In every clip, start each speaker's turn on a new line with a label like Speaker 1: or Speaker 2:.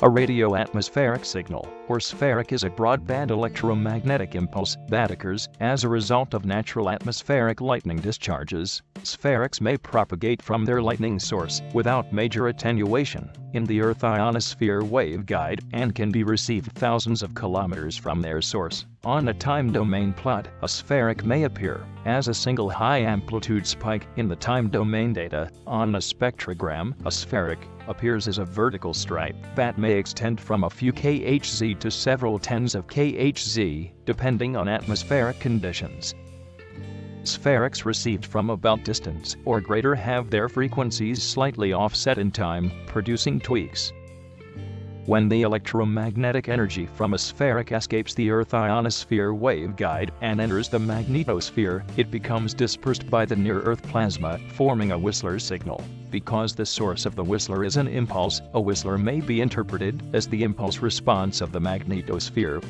Speaker 1: A radio-atmospheric signal, or spheric, is a broadband electromagnetic impulse that occurs as a result of natural atmospheric lightning discharges. Sferics may propagate from their lightning source without major attenuation in the Earth ionosphere waveguide and can be received thousands of kilometers from their source. On a time domain plot, a spheric may appear as a single high-amplitude spike in the time domain data. On a spectrogram, a spheric appears as a vertical stripe that may extend from a few kHz to several tens of kHz, depending on atmospheric conditions. Sferics received from about distance or greater have their frequencies slightly offset in time, producing tweaks. When the electromagnetic energy from a spheric escapes the Earth ionosphere waveguide and enters the magnetosphere, it becomes dispersed by the near-Earth plasma, forming a Whistler signal. Because the source of the Whistler is an impulse, a Whistler may be interpreted as the impulse response of the magnetosphere.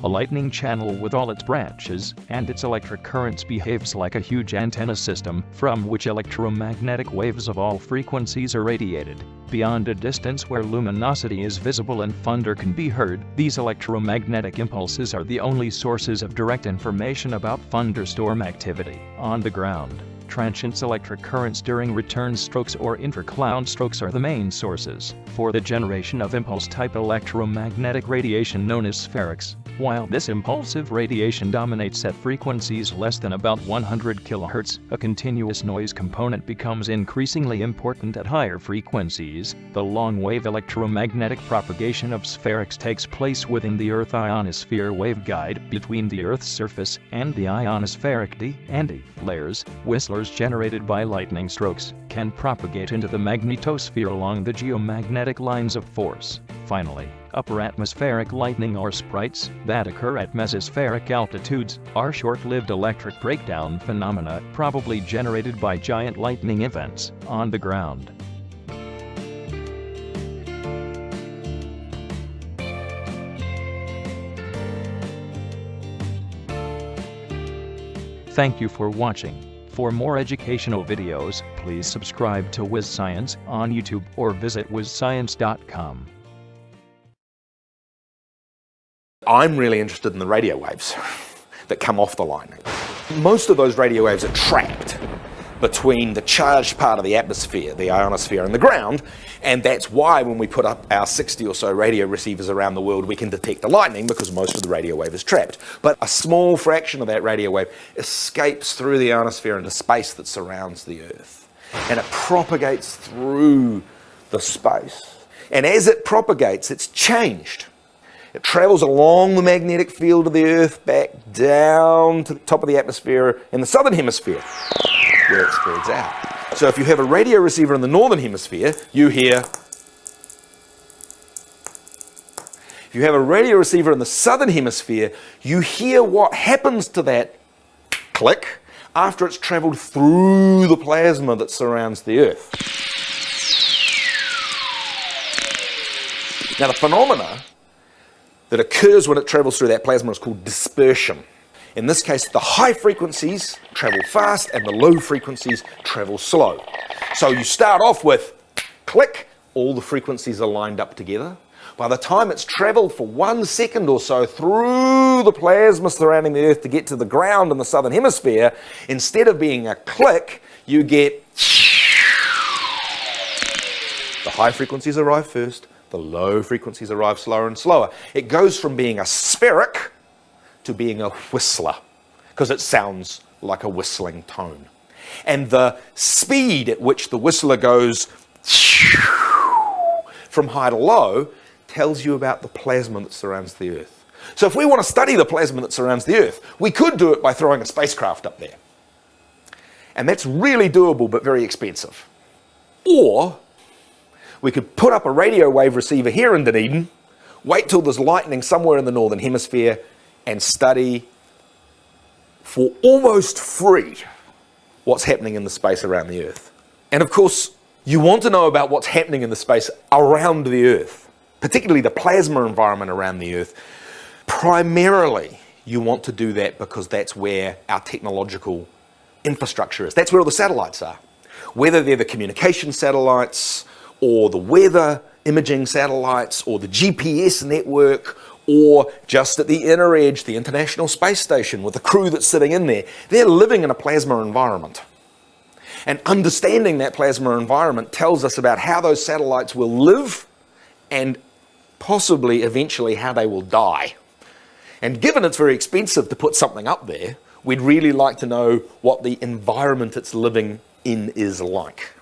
Speaker 1: A lightning channel with all its branches and its electric currents behaves like a huge antenna system from which electromagnetic waves of all frequencies are radiated. Beyond a distance where luminosity is visible and thunder can be heard, these electromagnetic impulses are the only sources of direct information about thunderstorm activity. On the ground, transient electric currents during return strokes or intra-cloud strokes are the main sources for the generation of impulse-type electromagnetic radiation known as sferics. While this impulsive radiation dominates at frequencies less than about 100 kHz, a continuous noise component becomes increasingly important at higher frequencies. The long-wave electromagnetic propagation of sferics takes place within the Earth ionosphere waveguide between the Earth's surface and the ionospheric D and E layers. Whistlers generated by lightning strokes can propagate into the magnetosphere along the geomagnetic lines of force. Finally, upper atmospheric lightning or sprites that occur at mesospheric altitudes are short-lived electric breakdown phenomena probably generated by giant lightning events on the ground. Thank you for watching. For more educational videos, please subscribe to WizScience on YouTube or visit wizscience.com.
Speaker 2: I'm really interested in the radio waves that come off the lightning. Most of those radio waves are trapped between the charged part of the atmosphere, the ionosphere, and the ground, and that's why when we put up our 60 or so radio receivers around the world, we can detect the lightning because most of the radio wave is trapped. But a small fraction of that radio wave escapes through the ionosphere into space that surrounds the Earth, and it propagates through the space. And as it propagates, it's changed. It travels along the magnetic field of the Earth back down to the top of the atmosphere in the southern hemisphere, where it spreads out. So if you have a radio receiver in the northern hemisphere, you hear. If you have a radio receiver in the southern hemisphere, you hear what happens to that click after it's traveled through the plasma that surrounds the Earth. Now the phenomena that occurs when it travels through that plasma is called dispersion. In this case, the high frequencies travel fast and the low frequencies travel slow. So you start off with click, all the frequencies are lined up together. By the time it's traveled for 1 second or so through the plasma surrounding the Earth to get to the ground in the southern hemisphere, instead of being a click, you get the high frequencies arrive first, the low frequencies arrive slower and slower. It goes from being a spheric to being a whistler, because it sounds like a whistling tone. And the speed at which the whistler goes from high to low tells you about the plasma that surrounds the Earth. So if we want to study the plasma that surrounds the Earth, we could do it by throwing a spacecraft up there. And that's really doable, but very expensive. Or we could put up a radio wave receiver here in Dunedin, wait till there's lightning somewhere in the northern hemisphere, and study for almost free what's happening in the space around the Earth. And of course, you want to know about what's happening in the space around the Earth, particularly the plasma environment around the Earth. Primarily, you want to do that because that's where our technological infrastructure is. That's where all the satellites are. Whether they're the communication satellites, or the weather imaging satellites, or the GPS network, or just at the inner edge, the International Space Station with the crew that's sitting in there, they're living in a plasma environment. And understanding that plasma environment tells us about how those satellites will live and possibly eventually how they will die. And given it's very expensive to put something up there, we'd really like to know what the environment it's living in is like.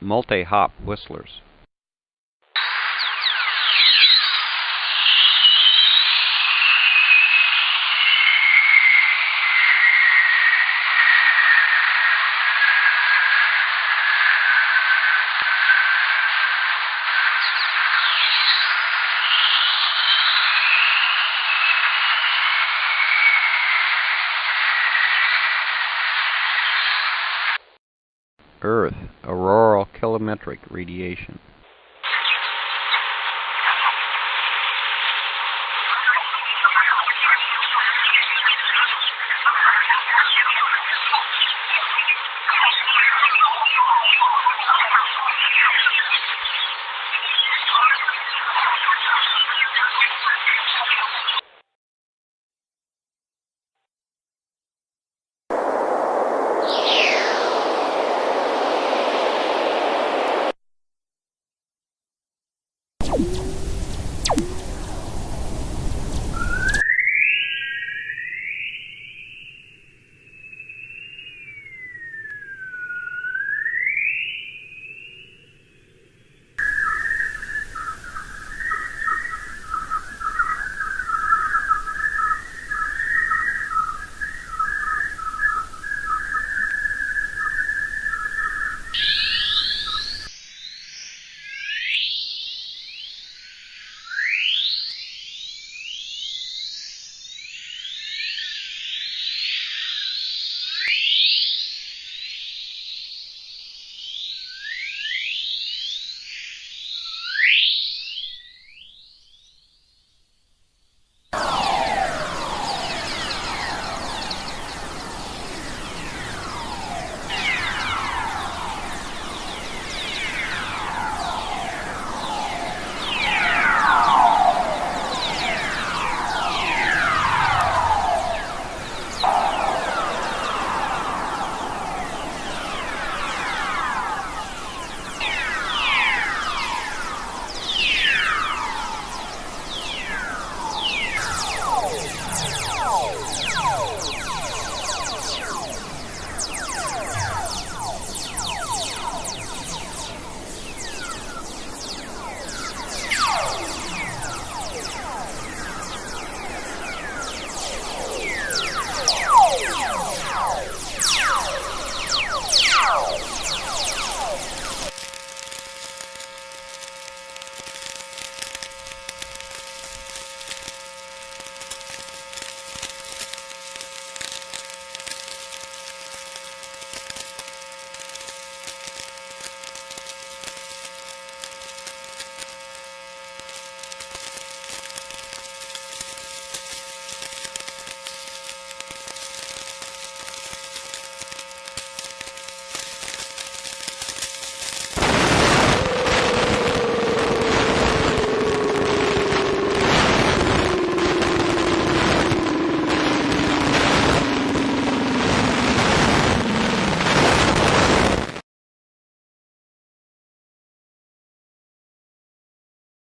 Speaker 3: multi-hop whistlers. Earth, auroral kilometric radiation.